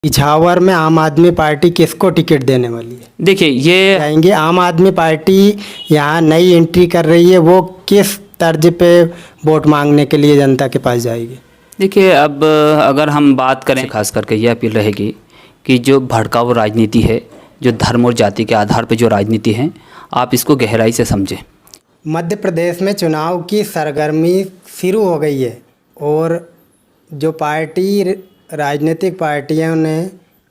इछावर में आम आदमी पार्टी किसको टिकट देने वाली है? देखिए ये जाएंगे आम आदमी पार्टी यहाँ नई एंट्री कर रही है, वो किस तर्ज पे वोट मांगने के लिए जनता के पास जाएगी? देखिए अब अगर हम बात करें, खास करके ये अपील रहेगी कि जो भड़काऊ राजनीति है, जो धर्म और जाति के आधार पर जो राजनीति है, आप इसको गहराई से समझें। मध्य प्रदेश में चुनाव की सरगर्मी शुरू हो गई है और जो राजनीतिक पार्टियों ने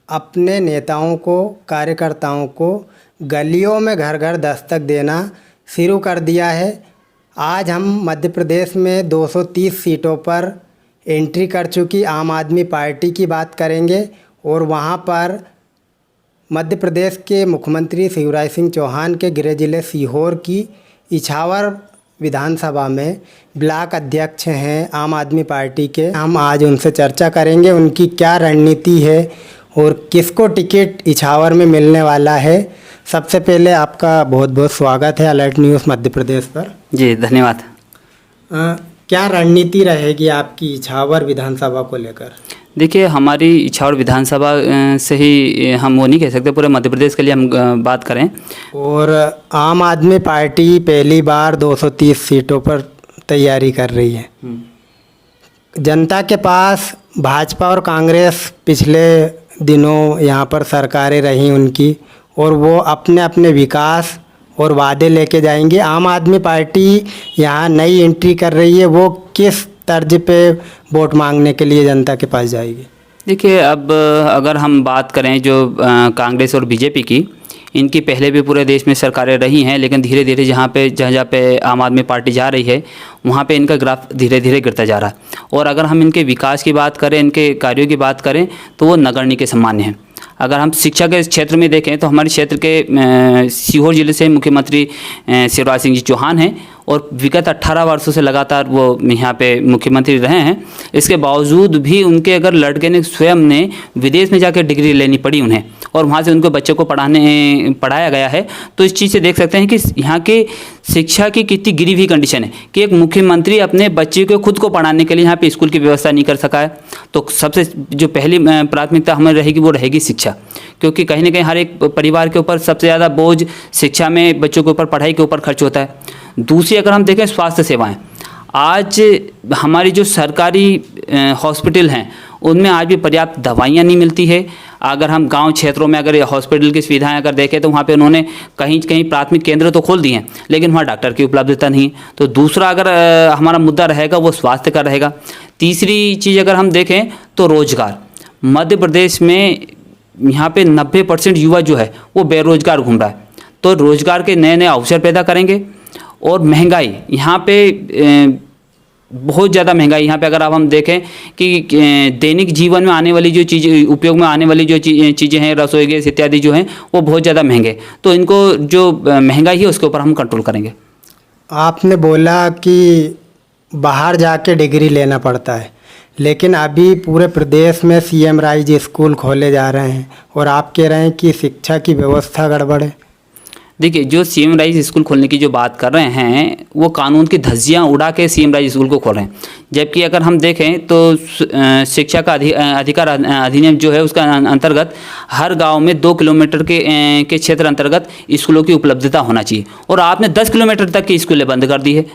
अपने नेताओं को, कार्यकर्ताओं को गलियों में घर घर दस्तक देना शुरू कर दिया है। आज हम मध्य प्रदेश में 230 सीटों पर एंट्री कर चुकी आम आदमी पार्टी की बात करेंगे और वहां पर मध्य प्रदेश के मुख्यमंत्री शिवराज सिंह चौहान के गृह जिले सीहोर की इछावर विधानसभा में ब्लॉक अध्यक्ष हैं आम आदमी पार्टी के। हम आज उनसे चर्चा करेंगे उनकी क्या रणनीति है और किसको टिकट इछावर में मिलने वाला है। सबसे पहले आपका बहुत बहुत स्वागत है अलर्ट न्यूज़ मध्य प्रदेश पर। जी धन्यवाद। क्या रणनीति रहेगी आपकी इछावर विधानसभा को लेकर? देखिए हमारी इछावर विधानसभा से ही हम वो नहीं कह सकते, पूरे मध्य प्रदेश के लिए हम बात करें। और आम आदमी पार्टी पहली बार 230 सीटों पर तैयारी कर रही है। जनता के पास भाजपा और कांग्रेस पिछले दिनों यहाँ पर सरकारें रही उनकी, और वो अपने अपने विकास और वादे लेके जाएंगे। आम आदमी पार्टी यहाँ नई एंट्री कर रही है, वो किस तर्ज पे वोट मांगने के लिए जनता के पास जाएगी? देखिए अब अगर हम बात करें जो कांग्रेस और बीजेपी की, इनकी पहले भी पूरे देश में सरकारें रही हैं, लेकिन धीरे धीरे जहाँ पे आम आदमी पार्टी जा रही है वहाँ पे इनका ग्राफ धीरे धीरे गिरता जा रहा है। और अगर हम इनके विकास की बात करें, इनके कार्यों की बात करें, तो वो नगण्य के समान हैं। अगर हम शिक्षा के क्षेत्र में देखें तो हमारे क्षेत्र के सीहोर जिले से मुख्यमंत्री शिवराज सिंह जी चौहान हैं और विगत 18 वर्षों से लगातार वो यहाँ पे मुख्यमंत्री रहे हैं। इसके बावजूद भी उनके अगर लड़के ने स्वयं ने विदेश में जाकर डिग्री लेनी पड़ी उन्हें, और वहाँ से उनको बच्चों को पढ़ाया गया है, तो इस चीज़ से देख सकते हैं कि यहाँ के शिक्षा की कितनी गिरी हुई कंडीशन है कि एक मुख्यमंत्री अपने बच्चे को खुद को पढ़ाने के लिए यहाँ पे स्कूल की व्यवस्था नहीं कर सका है। तो सबसे जो पहली प्राथमिकता हमें रहेगी वो रहेगी शिक्षा, क्योंकि कहीं ना कहीं हर एक परिवार के ऊपर सबसे ज़्यादा बोझ शिक्षा में, बच्चों के ऊपर, पढ़ाई के ऊपर खर्च होता है। दूसरी अगर हम देखें स्वास्थ्य सेवाएं, आज हमारी जो सरकारी हॉस्पिटल हैं उनमें आज भी पर्याप्त दवाइयाँ नहीं मिलती है। अगर हम गांव क्षेत्रों में अगर हॉस्पिटल की सुविधाएं अगर देखें तो वहाँ पे उन्होंने कहीं कहीं प्राथमिक केंद्र तो खोल दिए हैं, लेकिन वहाँ डॉक्टर की उपलब्धता नहीं। तो दूसरा अगर हमारा मुद्दा रहेगा वो स्वास्थ्य का रहेगा। तीसरी चीज़ अगर हम देखें तो रोजगार, मध्य प्रदेश में यहाँ पे 90% युवा जो है वो बेरोजगार घूम रहा है। तो रोजगार के नए नए अवसर पैदा करेंगे। और महंगाई यहाँ पे बहुत ज़्यादा महंगाई, यहाँ पे अगर आप हम देखें कि दैनिक जीवन में आने वाली जो चीज़ें, उपयोग में आने वाली जो चीज़ें हैं, रसोई गैस इत्यादि जो हैं वो बहुत ज़्यादा महंगे। तो इनको जो महंगाई है उसके ऊपर हम कंट्रोल करेंगे। आपने बोला कि बाहर जाके डिग्री लेना पड़ता है, लेकिन अभी पूरे प्रदेश में सीएम राइज स्कूल खोले जा रहे हैं और आप कह रहे हैं कि शिक्षा की व्यवस्था गड़बड़ है। देखिए जो सीएम राइज स्कूल खोलने की जो बात कर रहे हैं वो कानून की धज्जियां उड़ा के सीएम राइज स्कूल को खोल रहे हैं, जबकि अगर हम देखें तो शिक्षा का अधिकार अधिनियम जो है उसका अंतर्गत हर गांव में 2 किलोमीटर के क्षेत्र अंतर्गत स्कूलों की उपलब्धता होना चाहिए, और आपने 10 किलोमीटर तक की स्कूलें बंद कर दी है।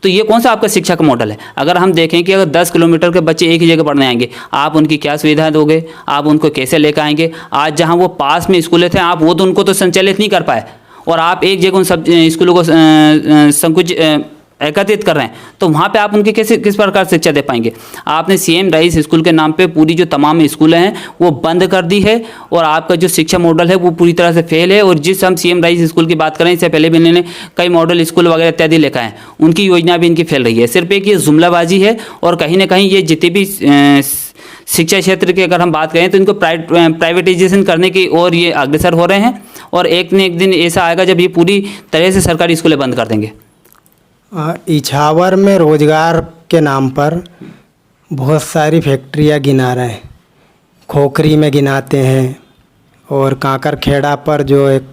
तो ये कौन सा आपका शिक्षा का मॉडल है? अगर हम देखें कि अगर 10 किलोमीटर के बच्चे एक ही जगह पढ़ने आएंगे, आप उनकी क्या सुविधा दोगे? आप उनको कैसे लेकर आएंगे? आज जहां वो पास में स्कूलें थे, आप वो तो उनको तो संचालित नहीं कर पाए, और आप एक जगह उन सब स्कूलों को एकत्रित कर रहे हैं, तो वहाँ पे आप उनके किस प्रकार शिक्षा दे पाएंगे? आपने सीएम राइज स्कूल के नाम पे पूरी जो तमाम स्कूलें हैं वो बंद कर दी है, और आपका जो शिक्षा मॉडल है वो पूरी तरह से फेल है। और जिस हम सीएम राइज स्कूल की बात करें, इससे पहले भी इन्होंने कई मॉडल स्कूल वगैरह इत्यादि लेकर आए, उनकी योजना भी इनकी फेल रही है। सिर्फ एक ये जुमलाबाजी है, और कहीं ना कहीं ये जितने भी शिक्षा क्षेत्र की अगर हम बात करें तो इनको प्राइवेटाइजेशन करने की ओर ये अग्रसर हो रहे हैं, और एक न एक दिन ऐसा आएगा जब ये पूरी तरह से सरकारी स्कूलें बंद कर देंगे। इछावर में रोजगार के नाम पर बहुत सारी फैक्ट्रियां गिना रहे हैं। खोखरी में गिनाते हैं, और कांकर खेड़ा पर जो एक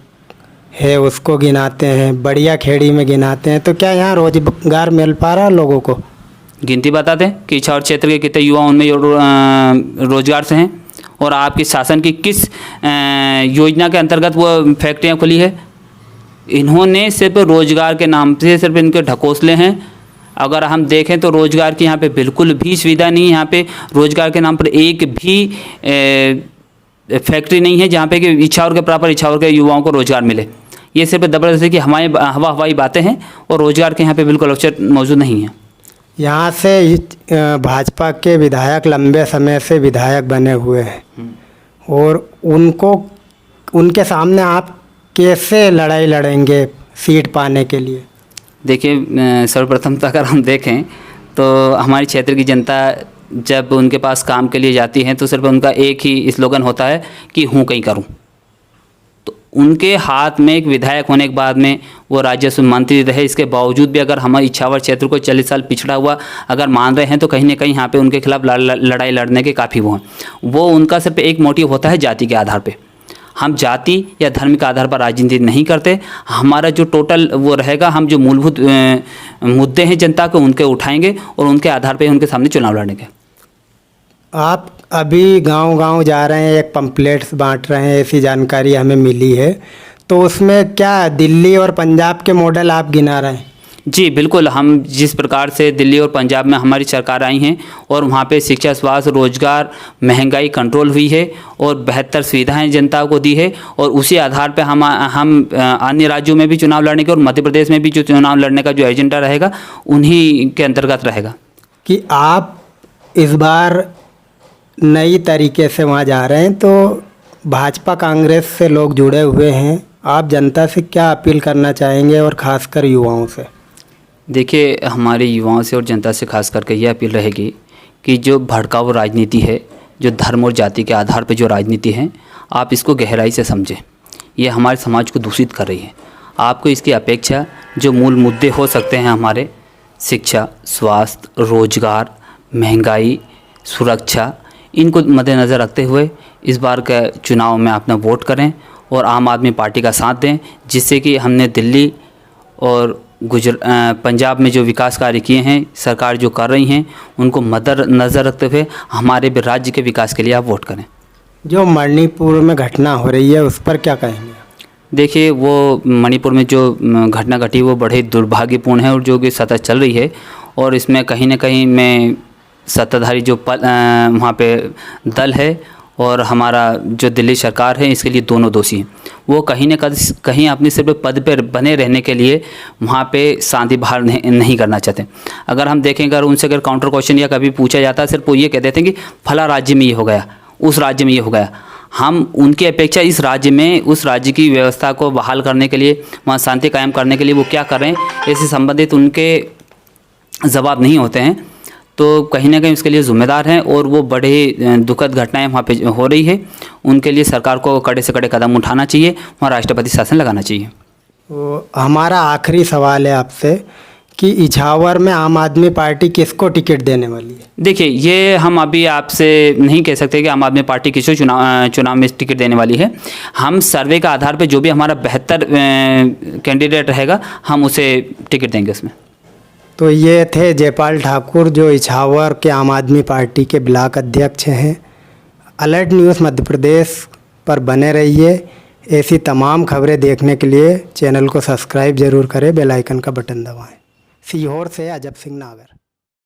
है उसको गिनाते हैं, बढ़िया खेड़ी में गिनाते हैं। तो क्या यहाँ रोजगार मिल पा रहा है लोगों को? गिनती बताते हैं कि इछावर क्षेत्र के कितने युवा उनमें रोजगार से हैं, और आपके शासन की किस योजना के अंतर्गत वो फैक्ट्रियाँ खुली है? इन्होंने सिर्फ रोजगार के नाम से सिर्फ इनके ढकोसले हैं। अगर हम देखें तो रोजगार की यहाँ पे बिल्कुल भी सुविधा नहीं है। यहाँ पे रोजगार के नाम पर एक भी फैक्ट्री नहीं है जहाँ पे कि इच्छावर के प्रॉपर इच्छावर के युवाओं को रोजगार मिले। ये सिर्फ ज़बरदस्ती की हवाई बातें हैं और रोजगार के यहाँ पे बिल्कुल अवसर मौजूद नहीं है। यहाँ से भाजपा के विधायक लंबे समय से विधायक बने हुए हैं और उनके सामने आप कैसे लड़ाई लड़ेंगे सीट पाने के लिए? देखिए, सर्वप्रथम तो अगर हम देखें तो हमारे क्षेत्र की जनता जब उनके पास काम के लिए जाती है तो सिर्फ उनका एक ही स्लोगन होता है कि हूँ कहीं करूँ। तो उनके हाथ में एक विधायक होने के बाद में वो राजस्व मंत्री रहे, इसके बावजूद भी अगर हमारे इच्छावर क्षेत्र को 40 साल पिछड़ा हुआ अगर मान रहे हैं तो कहीं ना कहीं यहाँ पे उनके खिलाफ लड़ाई लड़ने के काफ़ी वो हैं। वो उनका सिर्फ एक मोटिव होता है जाति के आधार पे। हम जाति या धर्म के आधार पर राजनीति नहीं करते। हमारा जो टोटल वो रहेगा, हम जो मूलभूत मुद्दे हैं जनता के उनके उठाएंगे और उनके आधार पर उनके सामने चुनाव लड़ेंगे। आप अभी गांव-गांव जा रहे हैं, एक पम्पलेट्स बांट रहे हैं, ऐसी जानकारी हमें मिली है। तो उसमें क्या दिल्ली और पंजाब के मॉडल आप गिना रहे हैं? जी बिल्कुल, हम जिस प्रकार से दिल्ली और पंजाब में हमारी सरकार आई हैं और वहाँ पे शिक्षा, स्वास्थ्य, रोजगार, महंगाई कंट्रोल हुई है और बेहतर सुविधाएं जनता को दी है और उसी आधार पे हम अन्य राज्यों में भी चुनाव लड़ने के और मध्य प्रदेश में भी जो चुनाव लड़ने का जो एजेंडा रहेगा उन्हीं के अंतर्गत रहेगा। कि आप इस बार नई तरीके से वहाँ जा रहे हैं, तो भाजपा कांग्रेस से लोग जुड़े हुए हैं, आप जनता से क्या अपील करना चाहेंगे और ख़ासकर युवाओं से? देखिए, हमारे युवाओं से और जनता से खास करके ये अपील रहेगी कि जो भड़काऊ राजनीति है, जो धर्म और जाति के आधार पर जो राजनीति है, आप इसको गहराई से समझें। ये हमारे समाज को दूषित कर रही है। आपको इसकी अपेक्षा जो मूल मुद्दे हो सकते हैं हमारे शिक्षा, स्वास्थ्य, रोजगार, महंगाई, सुरक्षा, इनको मद्देनज़र रखते हुए इस बार के चुनाव में अपना वोट करें और आम आदमी पार्टी का साथ दें, जिससे कि हमने दिल्ली और पंजाब में जो विकास कार्य किए हैं, सरकार जो कर रही हैं, उनको मद्देनज़र रखते हुए हमारे भी राज्य के विकास के लिए आप वोट करें। जो मणिपुर में घटना हो रही है उस पर क्या कहेंगे? देखिए, वो मणिपुर में जो घटना घटी वो बड़े दुर्भाग्यपूर्ण है और जो कि सतत चल रही है और इसमें कहीं ना कहीं मैं सत्ताधारी जो वहाँ पे दल है और हमारा जो दिल्ली सरकार है, इसके लिए दोनों दोषी हैं। वो कहीं न कहीं अपने सिर्फ पद पर बने रहने के लिए वहाँ पे शांति बहाल नहीं करना चाहते। अगर हम देखें, अगर उनसे अगर काउंटर क्वेश्चन या कभी पूछा जाता है, सिर्फ वो ये कह देते हैं कि फला राज्य में ये हो गया, उस राज्य में ये हो गया। हम उनकी अपेक्षा इस राज्य में उस राज्य की व्यवस्था को बहाल करने के लिए, वहाँ शांति कायम करने के लिए वो क्या कर रहे हैं, इससे संबंधित उनके जवाब नहीं होते हैं। तो कहीं ना कहीं उसके लिए ज़िम्मेदार हैं और वो बड़े दुखद घटनाएं वहाँ पे हो रही है। उनके लिए सरकार को कड़े से कड़े कदम उठाना चाहिए, वहाँ राष्ट्रपति शासन लगाना चाहिए। तो हमारा आखिरी सवाल है आपसे कि इछावर में आम आदमी पार्टी किसको टिकट देने वाली है? देखिए, ये हम अभी आपसे नहीं कह सकते कि आम आदमी पार्टी किसको चुनाव में टिकट देने वाली है। हम सर्वे के आधार पर जो भी हमारा बेहतर कैंडिडेट रहेगा, हम उसे टिकट देंगे उसमें। तो ये थे जयपाल ठाकुर, जो इछावर के आम आदमी पार्टी के ब्लॉक अध्यक्ष हैं। अलर्ट न्यूज़ मध्य प्रदेश पर बने रहिए। ऐसी तमाम खबरें देखने के लिए चैनल को सब्सक्राइब ज़रूर करें, बेल आइकन का बटन दबाएं। सीहोर से अजब सिंह नागर।